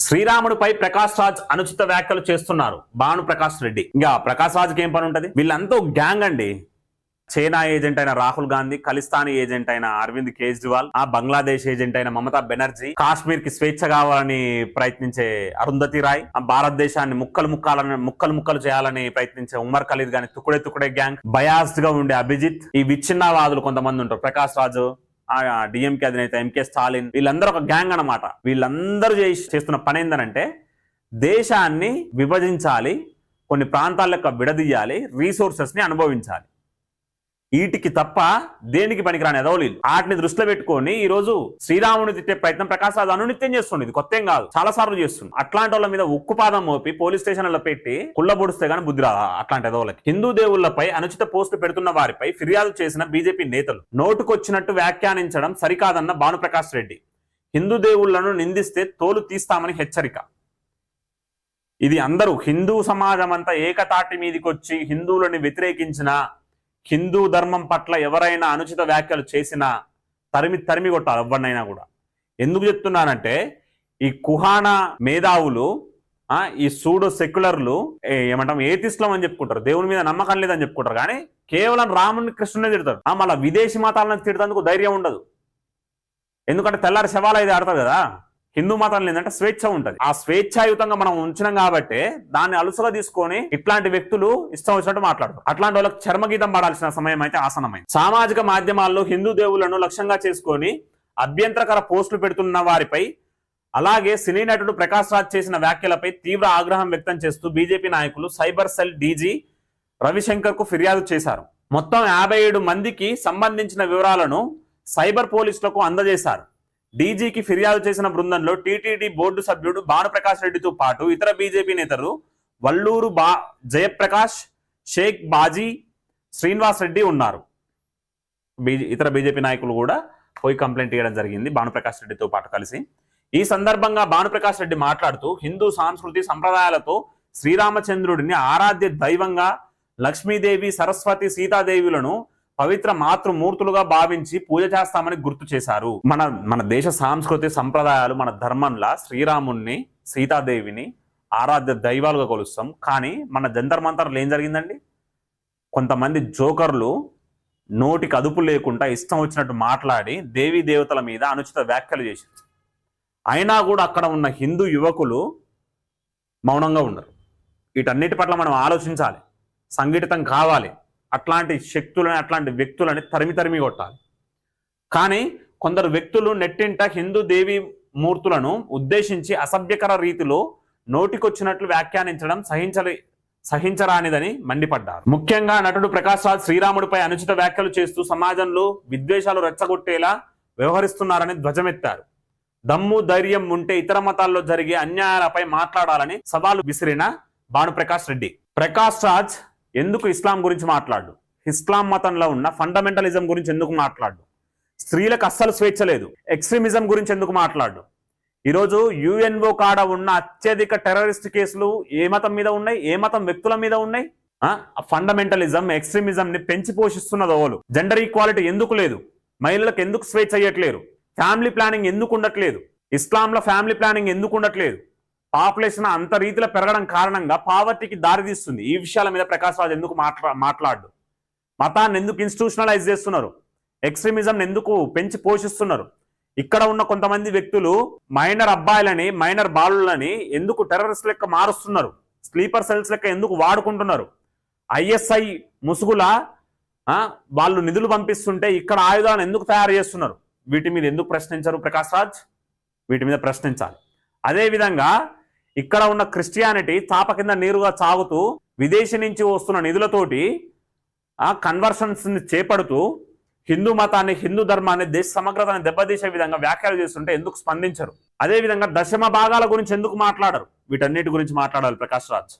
శ్రీరాముడిపై ప్రకాష్ రాజ్ అనుచిత వ్యాఖ్యలు చేస్తున్నారు భాను ప్రకాష్ రెడ్డి. ఇంకా ప్రకాష్ రాజ్కి ఏం పని ఉంటది? వీళ్ళంతా గ్యాంగ్ అండి. చైనా ఏజెంట్ అయిన రాహుల్ గాంధీ, ఖలిస్తానీ ఏజెంట్ అయిన అరవింద్ కేజ్రీవాల్, ఆ బంగ్లాదేశ్ ఏజెంట్ అయిన మమతా బెనర్జీ, కాశ్మీర్ కి స్వేచ్ఛ కావాలని ప్రయత్నించే అరుంధతి రాయ్, ఆ భారతదేశాన్ని ముక్కలు చేయాలని ప్రయత్నించే ఉమర్ ఖలీద్ గాని తుకుడే గ్యాంగ్, బయాస్డ్ గా ఉండే అభిజిత్, ఈ విచ్ఛిన్నవాదులు కొంతమంది ఉంటారు, ప్రకాష్ రాజు, డిఎంకే అధినేత ఎంకే స్టాలిన్, వీళ్ళందరూ ఒక గ్యాంగ్ అన్నమాట. వీళ్ళందరూ చేస్తున్న పని ఏంటంటే దేశాన్ని విభజించాలి, కొన్ని ప్రాంతాలకు విడదీయాలి, రీసోర్సెస్ ని అనుభవించాలి. వీటికి తప్ప దేనికి పనికిరాని ఎదవలేదు. వాటిని దృష్టిలో పెట్టుకొని ఈ రోజు శ్రీరాముని తిట్టే ప్రయత్నం ప్రకాష్ రాజ్ అనునిత్యం చేస్తుంది. ఇది కొత్త ఏం కాదు, చాలా సార్లు చేస్తుంది. అట్లాంటి వాళ్ళ మీద ఉక్కుపాదం మోపి పోలీస్ స్టేషన్లలో పెట్టి కుళ్ళబొడిస్తే గానీ బుద్ధి రాదు అట్లాంటి ఎదవలకి. హిందూ దేవుళ్లపై అనుచిత పోస్టులు పెడుతున్న వారిపై ఫిర్యాదు చేసిన బీజేపీ నేతలు నోటుకొచ్చినట్టు వ్యాఖ్యానించడం సరికాదన్న భానుప్రకాష్ రెడ్డి. హిందూ దేవుళ్లను నిందిస్తే తోలు తీస్తామని హెచ్చరిక. ఇది అందరూ హిందూ సమాజం అంతా ఏకతాటి మీదకి వచ్చి హిందువులను వ్యతిరేకించిన, హిందూ ధర్మం పట్ల ఎవరైనా అనుచిత వ్యాఖ్యలు చేసినా తరిమి కొట్టాలి ఎవరినైనా కూడా. ఎందుకు చెప్తున్నానంటే ఈ కుహానా మేధావులు, ఈ సూడో సెక్యులర్లు, ఏమంటాం ఏతిస్లం అని చెప్పుకుంటారు, దేవుని మీద నమ్మకం లేదని చెప్పుకుంటారు, కానీ కేవలం రాముని కృష్ణునే తిడతారు. మళ్ళీ విదేశీ మతాలను తిడతానికి ధైర్యం ఉండదు. ఎందుకంటే తెల్లారి శవాలు అయితే ఆడతారు కదా. హిందూ మతంలో ఏంటంటే స్వేచ్ఛ ఉంటుంది. ఆ స్వేచ్ఛాయుతంగా మనం ఉంచినాం కాబట్టి దాన్ని అలుసుగా తీసుకొని ఇట్లాంటి వ్యక్తులు ఇష్టం వచ్చినట్టు మాట్లాడతారు. అట్లాంటి వాళ్ళకి చర్మగీతం పడాల్సిన సమయం అయితే ఆసనమైంది. సామాజిక మాధ్యమాల్లో హిందూ దేవుళ్లను లక్ష్యంగా చేసుకొని అభ్యంతరకర పోస్టులు పెడుతున్న వారిపై, అలాగే సినీ నటుడు ప్రకాష్ రాజ్ చేసిన వ్యాఖ్యలపై తీవ్ర ఆగ్రహం వ్యక్తం చేస్తూ బీజేపీ నాయకులు సైబర్ సెల్ డీజీ రవిశంకర్ కు ఫిర్యాదు చేశారు. మొత్తం 57 మందికి సంబంధించిన వివరాలను సైబర్ పోలీసులకు అందజేశారు. డీజీకి ఫిర్యాదు చేసిన బృందంలో టీటీడీ బోర్డు సభ్యుడు భానుప్రకాష్ రెడ్డితో పాటు ఇతర బీజేపీ నేతలు వల్లూరు జయప్రకాష్, షేక్ బాజీ, శ్రీనివాస్ రెడ్డి ఉన్నారు. ఇతర బీజేపీ నాయకులు కూడా పోయి కంప్లైంట్ ఇవ్వడం జరిగింది భానుప్రకాష్ రెడ్డితో పాటు కలిసి. ఈ సందర్భంగా భానుప్రకాష్ రెడ్డి మాట్లాడుతూ హిందూ సంస్కృతి సంప్రదాయాలతో శ్రీరామచంద్రుడిని ఆరాధ్య దైవంగా లక్ష్మీదేవి, సరస్వతి, సీతాదేవులను పవిత్ర మాతృమూర్తులుగా భావించి పూజ చేస్తామని గుర్తు చేశారు. మన దేశ సాంస్కృతిక సంప్రదాయాలు, మన ధర్మంలా శ్రీరాముణ్ణి, సీతాదేవిని ఆరాధ్య దైవాలుగా కొలుస్తాం. కానీ మన జంతర్ మంతర్లు ఏం జరిగిందండి? కొంతమంది జోకర్లు నోటికి అదుపు లేకుండా ఇష్టం వచ్చినట్టు మాట్లాడి దేవీ దేవతల మీద అనుచిత వ్యాఖ్యలు చేశారు. అయినా కూడా అక్కడ ఉన్న హిందూ యువకులు మౌనంగా ఉన్నారు. వీటన్నిటి పట్ల మనం ఆలోచించాలి, సంఘటితం కావాలి. అట్లాంటి శక్తులని, అట్లాంటి వ్యక్తులని తరిమి కొట్టాలి. కానీ కొందరు వ్యక్తులు నెట్టింట హిందూ దేవి మూర్తులను ఉద్దేశించి అసభ్యకర రీతిలో నోటికొచ్చినట్లు వ్యాఖ్యానించడం సహించరానిదని మండిపడ్డారు. ముఖ్యంగా నటుడు ప్రకాష్ రాజ్ శ్రీరాముడిపై అనుచిత వ్యాఖ్యలు చేస్తూ సమాజంలో విద్వేషాలు రెచ్చగొట్టేలా వ్యవహరిస్తున్నారని ధ్వజమెత్తారు. దమ్ము ధైర్యం ఉంటే ఇతర మతాల్లో జరిగే అన్యాయాలపై మాట్లాడాలని సవాలు విసిరిన భానుప్రకాష్ రెడ్డి. ప్రకాష్ రాజ్ ఎందుకు ఇస్లాం గురించి మాట్లాడు? ఇస్లాం మతంలో ఉన్న ఫండమెంటలిజం గురించి ఎందుకు మాట్లాడు? స్త్రీలకు అస్సలు స్వేచ్ఛ లేదు. ఎక్స్ట్రీమిజం గురించి ఎందుకు మాట్లాడు? ఈరోజు యుఎన్ఓ కాడ ఉన్న అత్యధిక టెర్రరిస్ట్ కేసులు ఏ మతం మీద ఉన్నాయి? ఏ మతం వ్యక్తుల మీద ఉన్నాయి? ఫండమెంటలిజం, ఎక్స్ట్రీమిజం ని పెంచి పోషిస్తున్నది ఓలు. జెండర్ ఈక్వాలిటీ ఎందుకు లేదు? మహిళలకు ఎందుకు స్వేచ్ఛ అయ్యట్లేరు? ఫ్యామిలీ ప్లానింగ్ ఎందుకు ఉండట్లేదు? ఇస్లాంలో ఫ్యామిలీ ప్లానింగ్ ఎందుకు ఉండట్లేదు? పాపులేషన్ అంత రీతిలో పెరగడం కారణంగా పావర్టీకి దారితీస్తుంది. ఈ విషయాల మీద ప్రకాష్ రాజ్ ఎందుకు మాట్లాడు? మతాన్ని ఎందుకు ఇన్స్టిట్యూషనలైజ్ చేస్తున్నారు? ఎక్స్ట్రీమిజం ఎందుకు పెంచి పోషిస్తున్నారు? ఇక్కడ ఉన్న కొంతమంది వ్యక్తులు మైనర్ అబ్బాయిలని, మైనర్ బాలులని ఎందుకు టెర్రరిస్ట్ లెక్క మారుస్తున్నారు? స్లీపర్ సెల్స్ లెక్క ఎందుకు వాడుకుంటున్నారు? ఐఎస్ఐ ముసుగుల వాళ్ళు నిధులు పంపిస్తుంటే ఇక్కడ ఆయుధాలను ఎందుకు తయారు చేస్తున్నారు? వీటి మీద ఎందుకు ప్రశ్నించరు ప్రకాష్ రాజ్? వీటి మీద ప్రశ్నించాలి. అదేవిధంగా ఇక్కడ ఉన్న క్రిస్టియానిటీ చాప కింద నీరుగా సాగుతూ విదేశీ నుంచి వస్తున్న నిధులతోటి కన్వర్షన్స్ ని చేపడుతూ హిందూ మతాన్ని, హిందూ ధర్మాన్ని, దేశ సమగ్రతని దెబ్బతీసే విధంగా వ్యాఖ్యలు చేస్తుంటే ఎందుకు స్పందించరు? అదేవిధంగా దశమ భాగాల గురించి ఎందుకు మాట్లాడరు? వీటన్నిటి గురించి మాట్లాడాలి ప్రకాష్ రాజ్.